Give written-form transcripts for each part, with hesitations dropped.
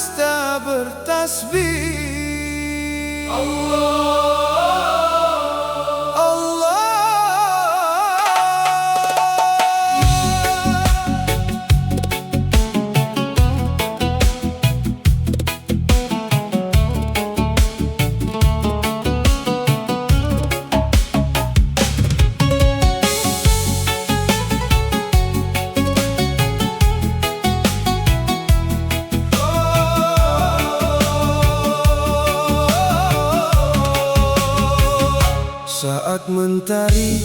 semesta bertasbih. Allah, Allah. Saat mentari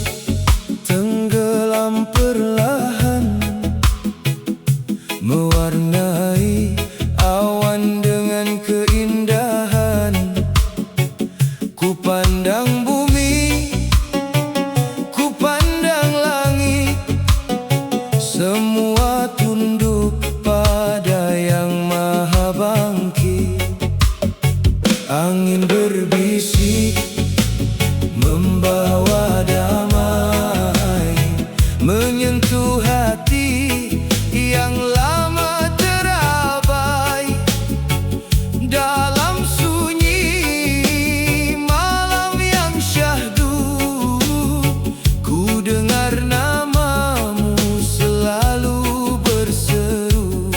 tenggelam perlahan, mewarnai awan dengan keindahan. Ku pandang bumi, ku pandang langit, semua tunduk pada Yang Maha Bangkit. Angin berbisik membawa damai, menyentuh hati yang lama terabai. Dalam sunyi malam yang syahdu, ku dengar namamu selalu berseru.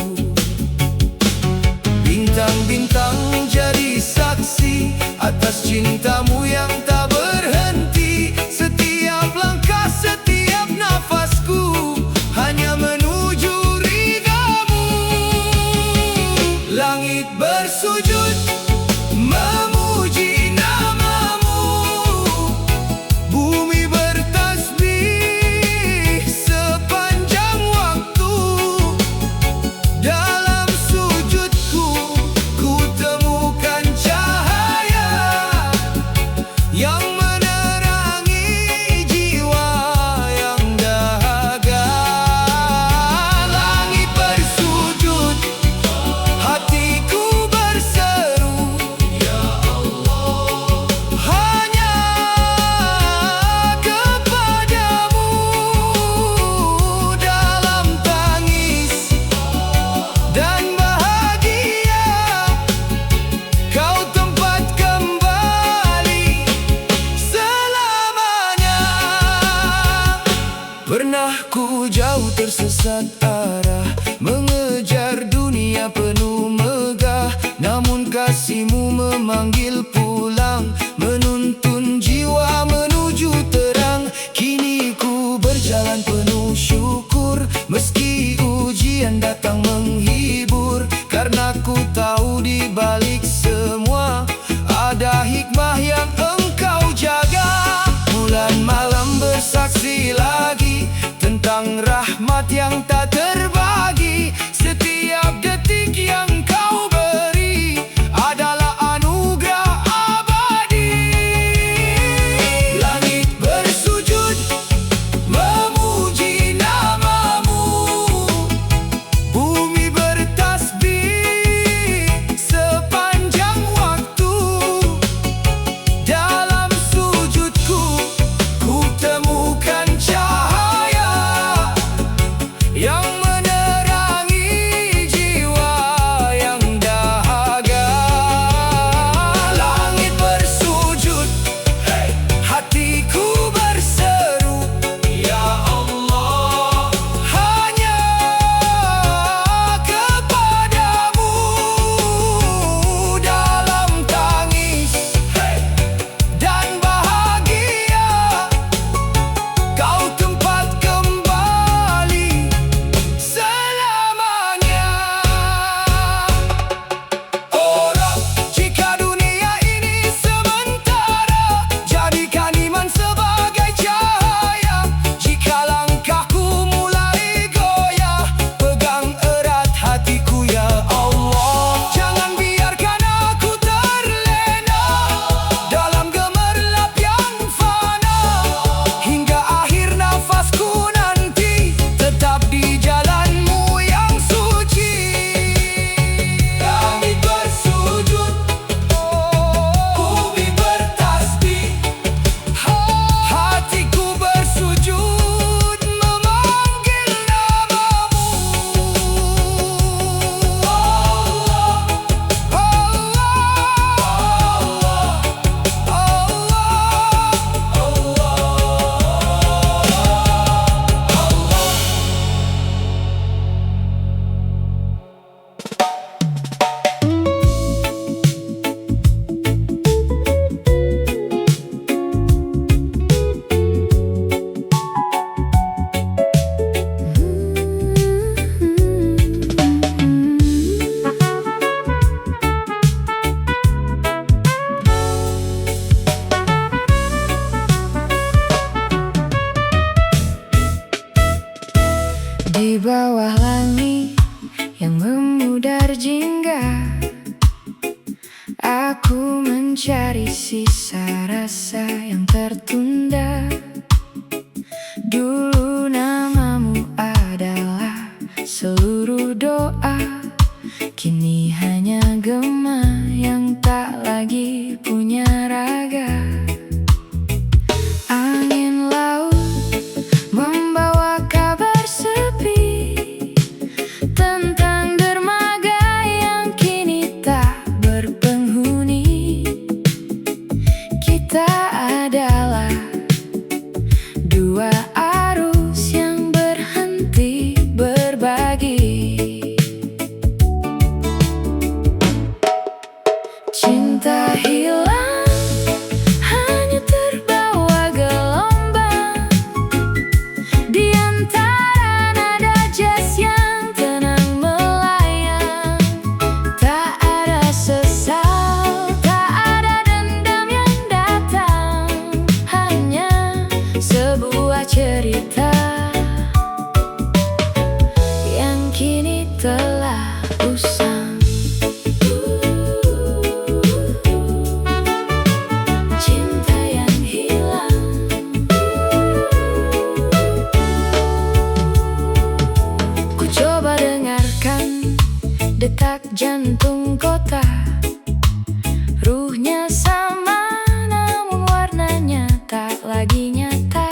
Bintang-bintang menjadi saksi atas cintamu yang tak berhenti. Setiap langkah, setiap nafasku hanya menuju ridhamu. Langit bersujud memuji namamu, bumi bertasbih sepanjang waktu. Dalam sujudku ku temukan cahaya yang menerangi jiwa yang dahaga. Langit bersujud, hatiku berseru, Ya Allah, hanya kepadamu. Dalam tangis dan bahagia, kau tempat kembali selamanya. Pernah ku jauh tersesat arah, mengejar dunia penuh megah, namun kasihmu memanggil pulang, menuntun jiwa menuju terang. Kini ku berjalan penuh syukur, meski ujian datang menghibur, karena ku tahu di balik semua ada hikmah yang engkau jaga. Bulan malam bersaksi lagi tentang rahmat yang tak terbagi. Setiap detik yang kau beri adalah anugerah abadi. Langit bersujud memuji namamu, bumi bertasbih sepanjang waktu. Dalam sujudku ku temukan cahaya yang wangi yang memudar jingga. Aku mencari sisa rasa yang tertunda. Dulu namamu adalah seluruh doa, kini hanya gema yang tak lagi punya raga. Angin laut membawa kabar sepi tentang dermaga yang kini tak berpenghuni. Kita adalah dua arus yang berhenti berbagi. Cinta hilang, hanya terbawa gelombang di antara nada jazz yang tenang melayang. Tak ada sesal, tak ada dendam yang datang, hanya sebuah cerita yang kini telah usang. Cinta yang hilang. Ku coba dengarkan detak jantung kota. Ruhnya sama, namun warnanya tak lagi nyata.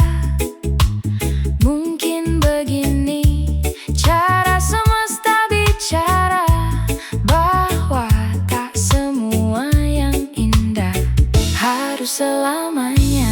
Mungkin begini cara semesta bicara, bahwa tak semua yang indah harus selamanya.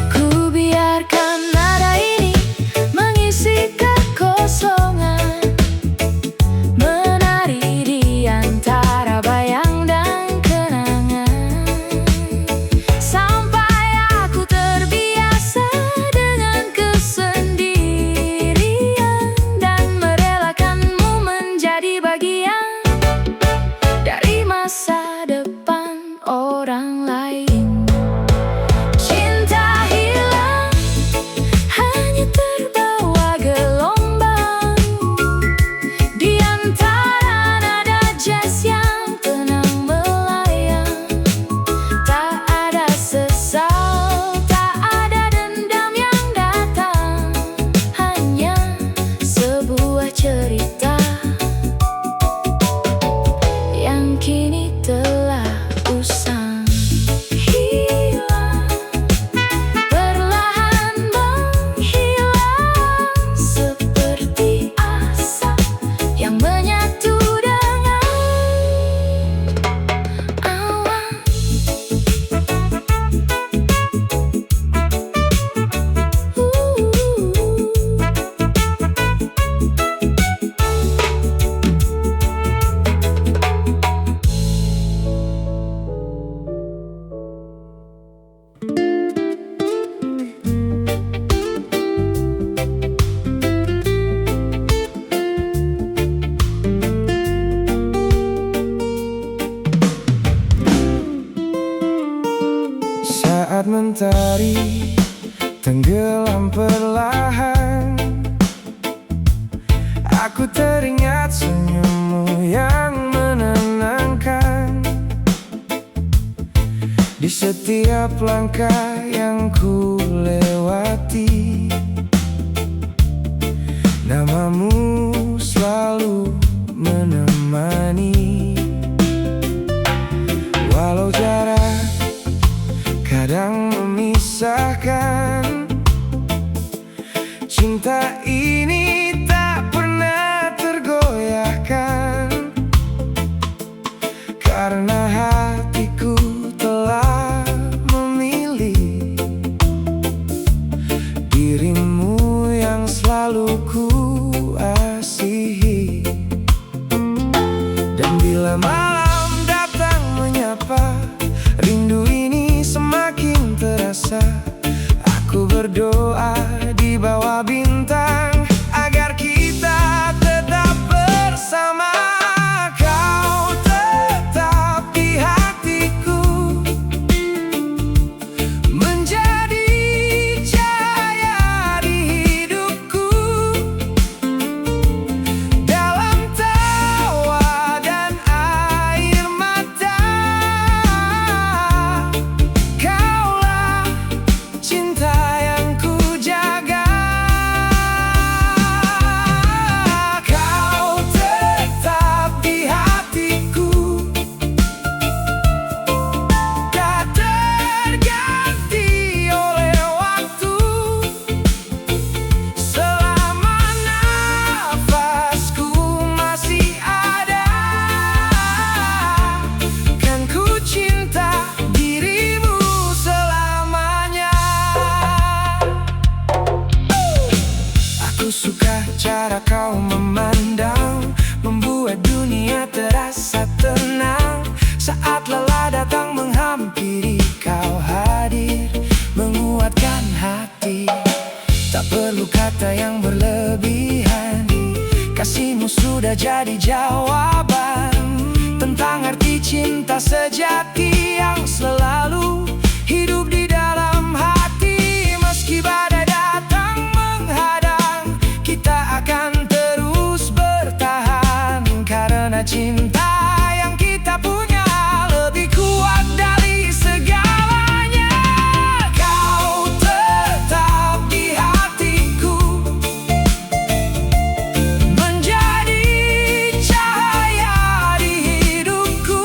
Ku biarkan nada ini mengisi kekosongan, menari di antara bayang dan kenangan, sampai aku terbiasa dengan kesendirian dan merelakanmu menjadi bagian dari masa depan orang lain. Cinta hilang, hanya terbawa gelombang di antara nada jazz yang tenang melayang. Tak ada sesal, tak ada dendam yang datang, hanya sebuah cerita yang kini telah usang. Hilang, perlahan menghilang, seperti asap yang menyatu dengan awan. Saat mentari tenggelam perlahan, aku teringat senyummu yang menenangkan. Di setiap langkah yang ku lewati, namamu selalu menemani. Walau jarak kadang memisahkan, cinta ini tak pernah tergoyahkan, karena hatiku telah memilih dirimu yang selalu ku berdoa di bawah bintang agar kita tetap bersama. Kau tetap di hatiku, menjadi cahaya di hidupku. Dalam tawa dan air mata, kaulah cinta yang ku jaga. Kau tetap di hatiku, tak terganti oleh waktu. Selama nafasku masih ada, kan ku cinta dirimu selamanya. Aku suka cara kau memandang, membuat dunia terasa tenang. Saat lelah datang menghampiri, kau hadir menguatkan hati. Tak perlu kata yang berlebihan, kasihmu sudah jadi jawaban tentang arti cinta sejati yang selalu hidup di dalam hati. Meski badai datang menghadang, kita akan terus bertahan, karena cinta yang kita punya lebih kuat dari segalanya. Kau tetap di hatiku, menjadi cahaya di hidupku.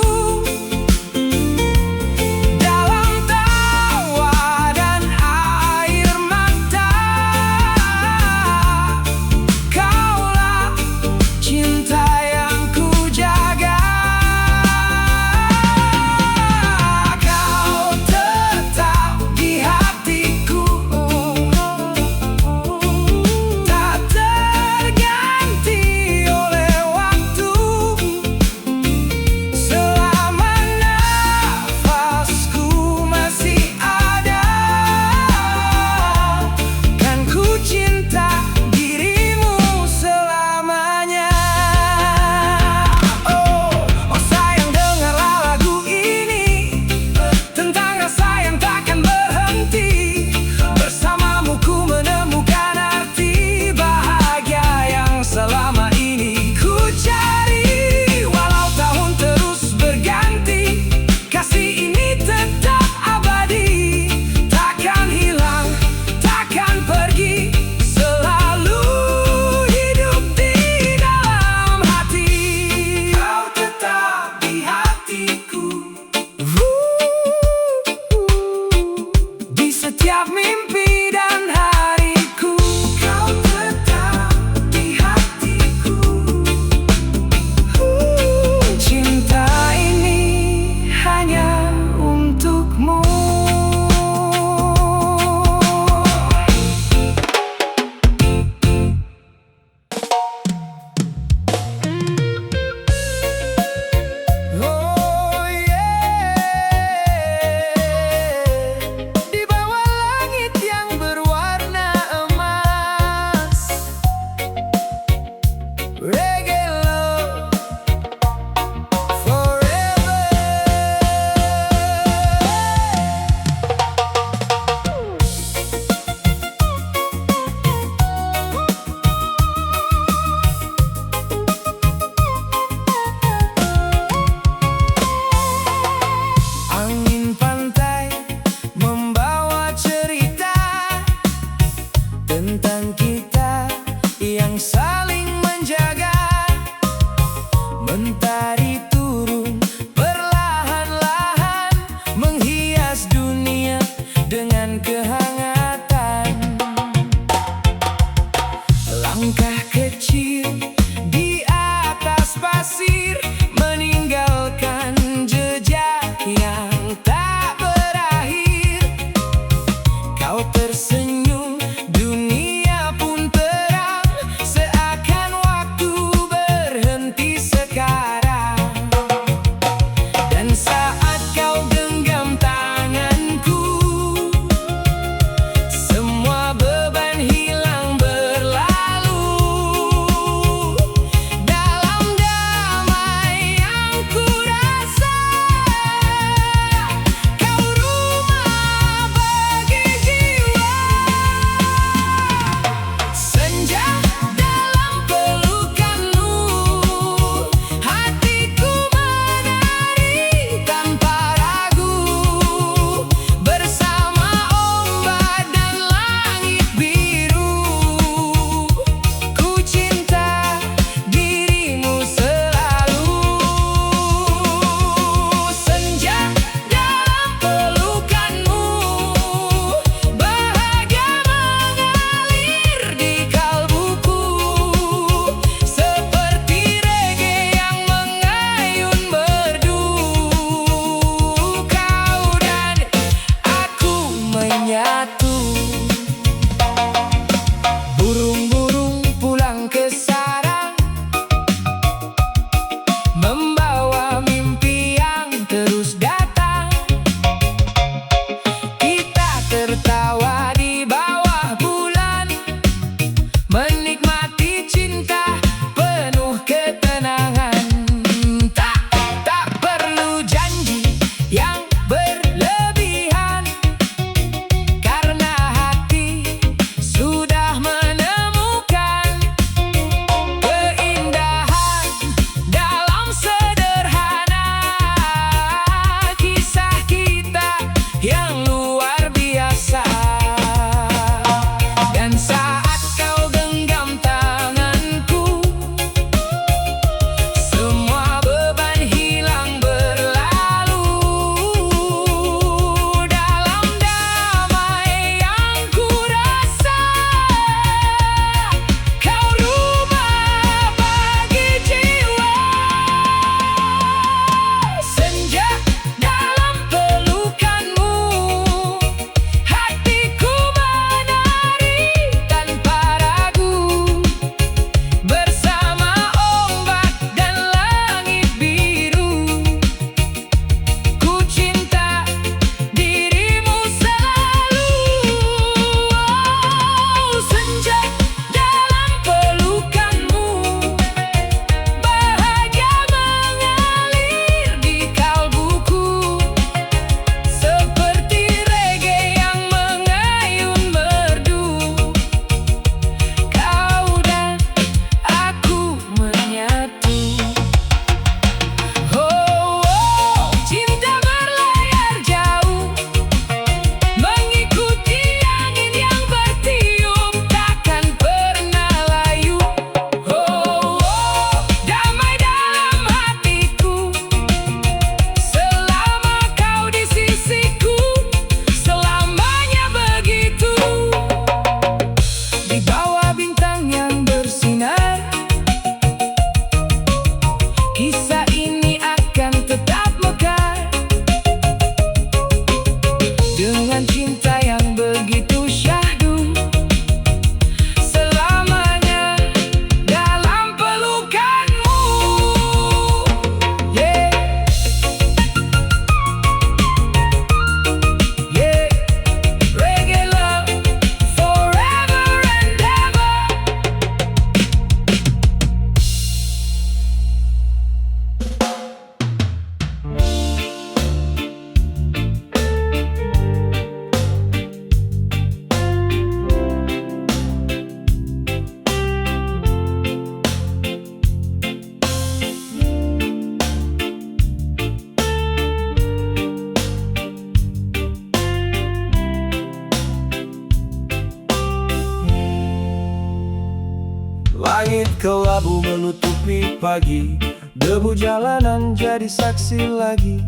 Abu-abu menutupi pagi, debu jalanan jadi saksi lagi.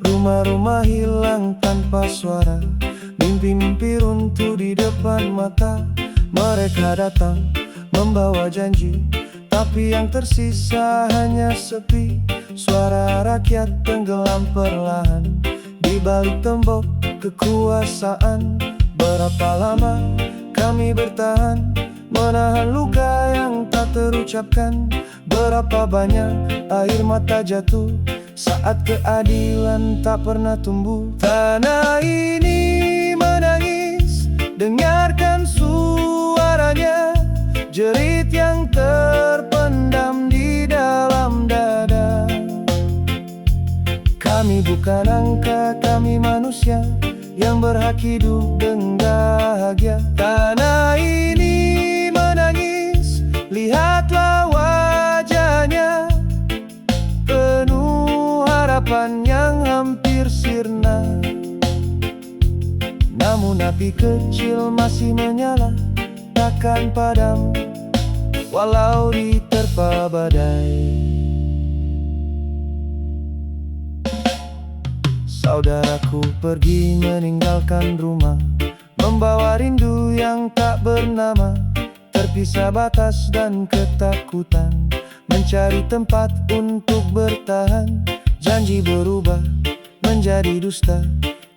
Rumah-rumah hilang tanpa suara, mimpi-mimpi runtuh di depan mata. Mereka datang membawa janji, tapi yang tersisa hanya sepi. Suara rakyat tenggelam perlahan di balik tembok kekuasaan. Berapa lama kami bertahan, menahan luka yang tak terucapkan. Berapa banyak air mata jatuh saat keadilan tak pernah tumbuh. Tanah ini menangis, dengarkan suaranya, jerit yang terpendam di dalam dada. Kami bukan angka, kami manusia yang berhak hidup dengan bahagia. Tanah ini menangis, lihatlah wajahnya, penuh harapan yang hampir sirna. Namun api kecil masih menyala, takkan padam walau diterpa badai. Saudaraku pergi meninggalkan rumah, membawa rindu yang tak bernama. Terpisah batas dan ketakutan, mencari tempat untuk bertahan. Janji berubah menjadi dusta,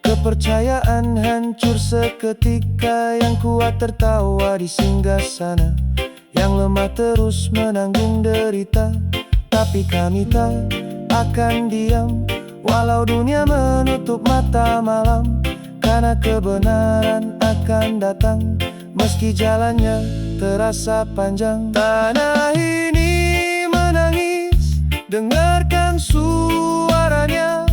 kepercayaan hancur seketika. Yang kuat tertawa di singgasana, yang lemah terus menanggung derita. Tapi kami tak akan diam, walau dunia menutup mata malam. Karena kebenaran akan datang, meski jalannya terasa panjang. Tanah ini menangis, dengarkan suaranya,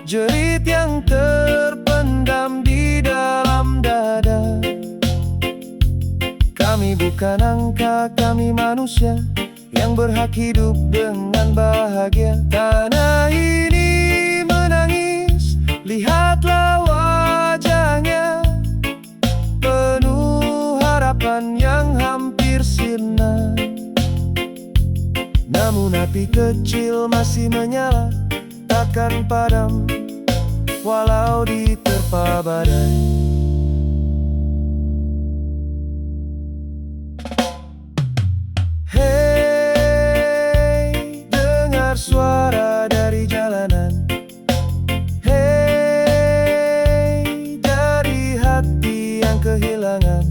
jerit yang terpendam di dalam dada. Kami bukan angka, kami manusia yang berhak hidup dengan bahagia. Tanah ini menangis, lihatlah wajahnya, penuh harapan yang hampir sirna. Namun api kecil masih menyala, takkan padam walau diterpa badai. Hei, dengar suara dari jalanan. Hei, dari hati yang kehilangan.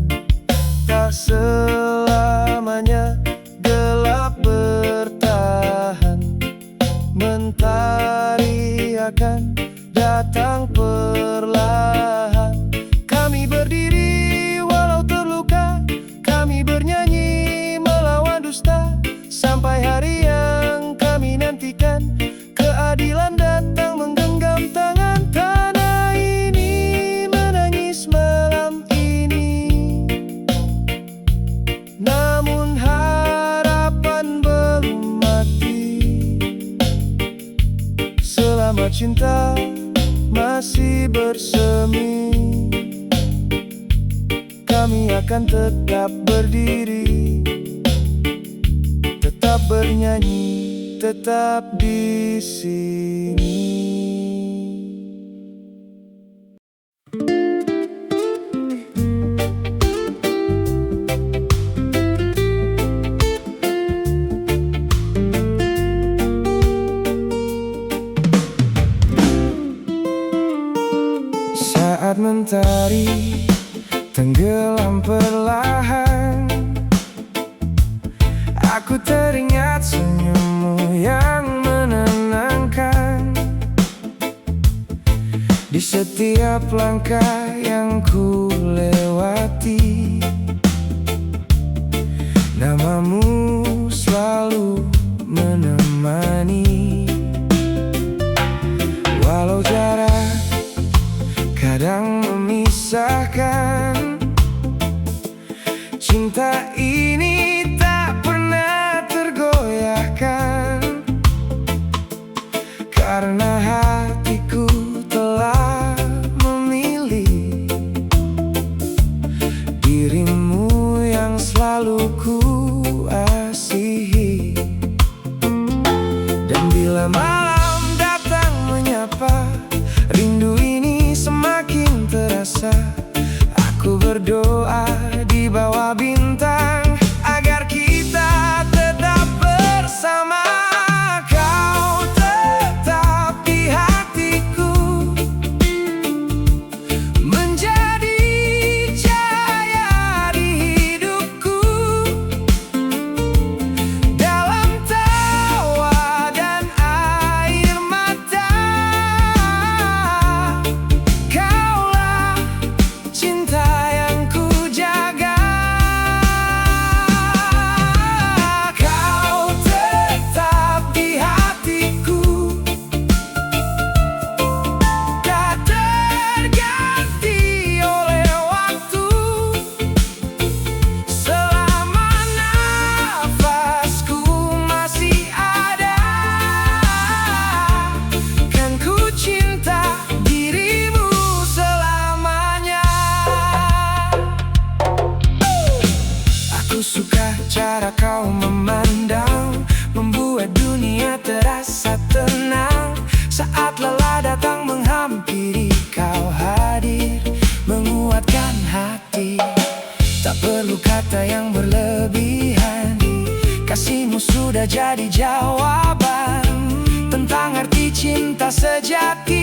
Tak selamanya gelap bertahan, mentari akan datang perlahan. Kami berdiri walau terluka, kami bernyanyi melawan dusta. Sampai hari yang kami nantikan, keadilan datang menggenggam tangan. Tanah ini menangis malam ini, namun harapan belum mati. Selama cinta masih bersemi, kami akan tetap berdiri, tetap bernyanyi, tetap di sini. Saat mentari tenggelam perlahan, aku teringat senyummu yang menenangkan. Di setiap langkah yang ku lewati, namamu selalu menemani. Walau jarak kadang memisahkan, cinta ini tak pernah tergoyahkan. Karena hatiku telah memilih dirimu yang selalu ku asihi. cinta datang menghampiri, kau hadir menguatkan hati. Tak perlu kata yang berlebihan, kasihmu sudah jadi jawaban tentang arti cinta sejati.